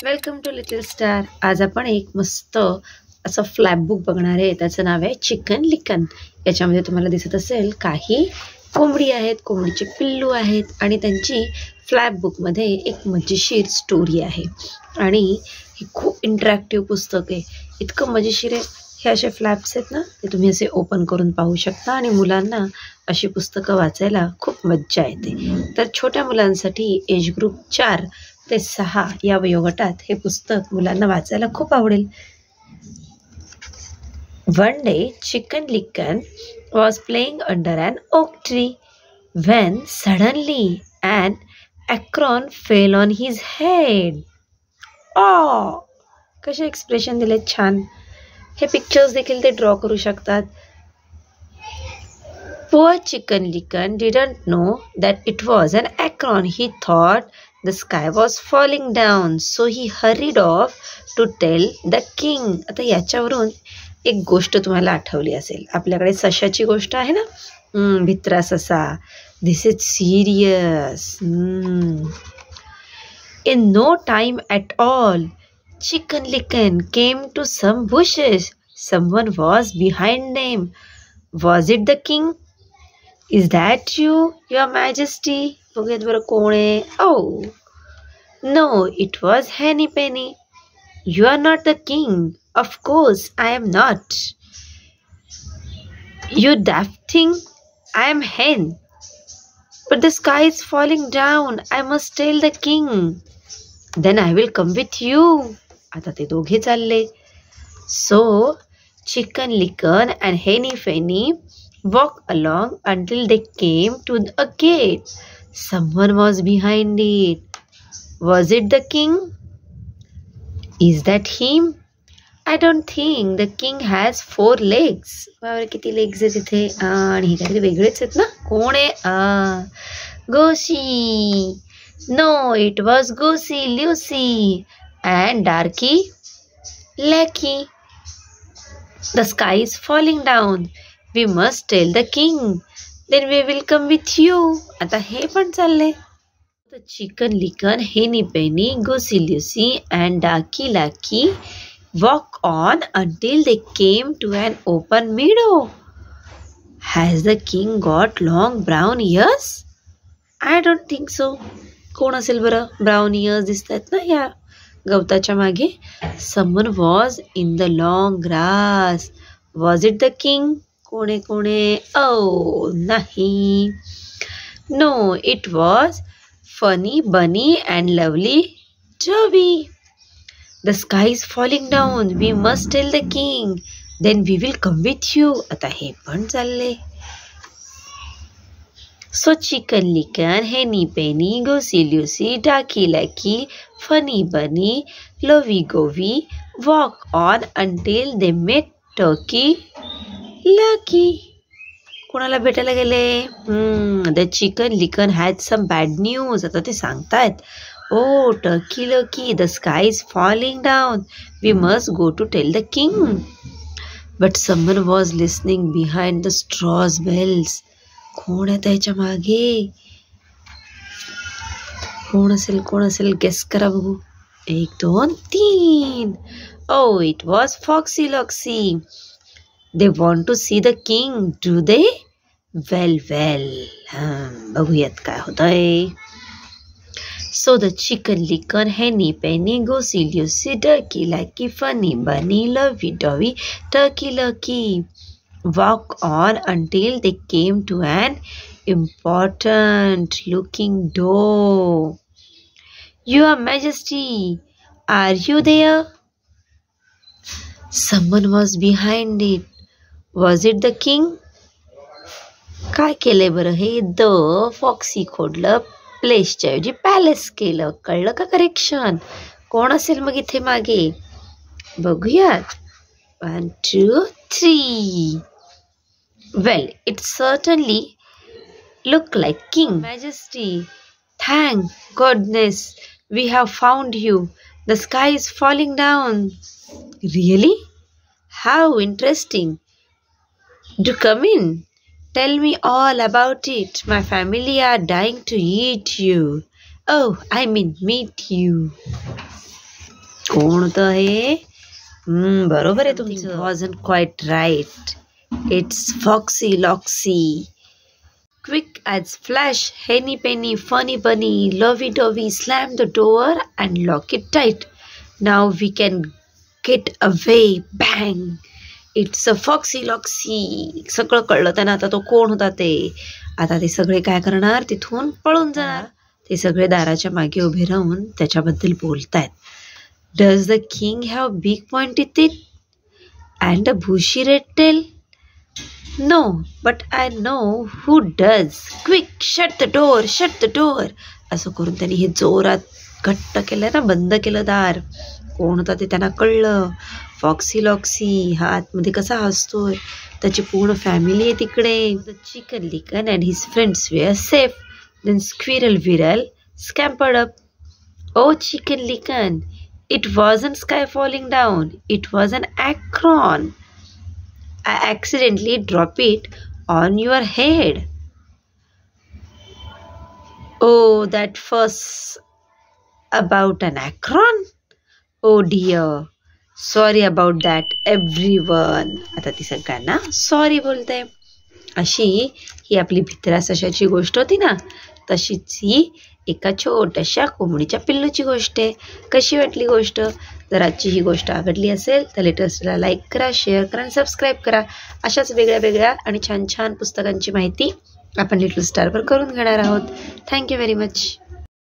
Welcome to little star. आज आपण एक मस्त असं फ्लॅप बुक बघणार आहे. त्याचं नाव आहे चिकन लिकन. याच्यामध्ये तुम्हाला दिसत असेल काही कोंबडी आहेत, कोंबडीचे पिल्लू आहेत आणि त्यांची फ्लॅप बुकमध्ये एक मजेशीर स्टोरी आहे. आणि हे खूप इंटरॅक्टिव्ह पुस्तक आहे, इतकं मजेशीर आहे. हे असे फ्लॅप्स आहेत ना, ते तुम्ही असे ओपन करून पाहू शकता आणि मुलांना अशी पुस्तकं वाचायला खूप मज्जा येते. तर छोट्या मुलांसाठी एज ग्रुप 4 ते 6 या वयोगटात हे पुस्तक मुलांना वाचायला खूप आवडेल. One day, Chicken Licken was playing under an oak tree when suddenly an acorn fell on his head. Oh! कसे एक्सप्रेशन दिले छान. हे पिक्चर्स देखील ते ड्रॉ करू शकतात. Poor Chicken Licken didn't know that it was an acorn. He thought the sky was falling down, so he hurried off to tell the king. आता याच्यावरून एक गोष्ट तुम्हाला आठवली असेल. आपल्याकडे सशाची गोष्ट आहे ना, भित्रा ससा. This is serious. In no time at all, Chicken Licken came to some bushes. Someone was behind them. Was it the king? Is that you, your majesty? बघूयात बरं कोण आहे. Oh, no, it was Henny Penny. You are not the king. Of course, I am not. You daft thing, I am hen. But the sky is falling down. I must tell the king. Then I will come with you. आता ते दोघे चालले. So, Chicken Licken and Henny Penny walked along until they came to a gate. Someone was behind it. Was it the king? Is that him? I don't think. The king has 4 legs. बाबा किती legs आहेत तिथे. आणि हे काहीतरी वेगळेच आहेत ना. कोण आहे? Ghosi. No, it was Goosey, Lucy and Darky, Lackey. The sky is falling down. We must tell the king. Then we will come with you. आता हे पण चालले. The Chicken Licken, Henny Penny, Goosey Lucy and Darky Lackey walk on until they came to an open meadow. Has the king got long brown ears? I don't think so. कोण असेल बरं? Brown years दिसत आहेत ना या गवताच्या मागे. Someone was in the long grass. Was it the king? कोणे कोणे? Oh, नाही. No, it was Funny Bunny and Lovely Toby. The sky is falling down. We must tell the king. Then we will come with you. आता हे पण चालले. So Chicken Licken, Henny Penny, Goosey Lucy, Darky Lackey, Funny Bunny, Lovey Govey walk on until they met Turkey Lucky. कोणाला भेटायला गेले? The Chicken Licken had some bad news. आता ते सांगतायत. Oh, Turkey Lucky, the sky is falling down. We must go to tell the king. But someone was listening behind the straw's bells. कोण आहे त्याच्या मागे? कोण असेल गेस करा बघू. 1 2 3. Oh, it was Foxy Loxy. They want to see the king, do they? Well. बघूयात काय होतंय. So the Chicken Licken, Henny Penny, Goosey Lucy, Darky Lackey, Funny Bunny, Lovey Dovey, Turkey Lucky walk on until they came to an important looking door. Your Majesty, are you there? Someone was behind it. Was it the king? काय केलंय बरं हे? The foxy खोडलं, प्लेसच्या ऐवजी palace केलं. कळलं का correction? कोण असेल मग इथे मागे? बघूयात. 1 2 3. Well, it certainly looked like King. Majesty, thank goodness we have found you. The sky is falling down. Really? How interesting. Do come in. Tell me all about it. My family are dying to eat you. Oh, I mean meet you. कोण होतं हे? बरोबर आहे तुमचं. Wasn't quite right. It's Foxy Loxy. Quick as flash, henny penny, funny bunny, lovey-dovey, slam the door and lock it tight. Now we can get away. Bang! It's a foxy loxy. सगळं कळलं त्यांना आता तो कोण होता ते. आता ते सगळे काय करणार? तिथून पळून जाणार. ते सगळे दाराच्या मागे उभे राहून त्याच्याबद्दल बोलतायत. Does the king have big pointy teeth and a bushy red tail? No, but I know who does. Quick, shut the door, shut the door. असं करून त्यांनी हे जोरात घट्ट केलं ना, बंद केलं दार. कोण होता ते त्यांना कळलं. फॉक्सी लॉक्सी. हा आतमध्ये कसा हसतोय. त्याची पूर्ण फॅमिली आहे तिकडे. The chicken licken and his friends were safe. Then Squirrel Virrel scampered up. Oh, Chicken Licken, it wasn't sky falling down. It was an acorn. I accidentally dropped it on your head. Oh, that fuss about an acorn? Oh dear. Sorry about that, everyone. आता ती सगळ्यांना sorry बोलते. अशी ही आपली भित्र्या सशाची गोष्ट होती ना, तशीच ही एका छोट्याशा कोंबडीच्या पिल्लूची गोष्ट आहे. कशी वाटली गोष्ट? जर आजची ही गोष्ट आवडली असेल तर लेटेस्टला लाईक करा, शेअर करा आणि सबस्क्राईब करा. अशाच वेगळ्या वेगळ्या आणि छान छान पुस्तकांची माहिती आपण लिटल स्टारवर करून घेणार आहोत. Thank you very much.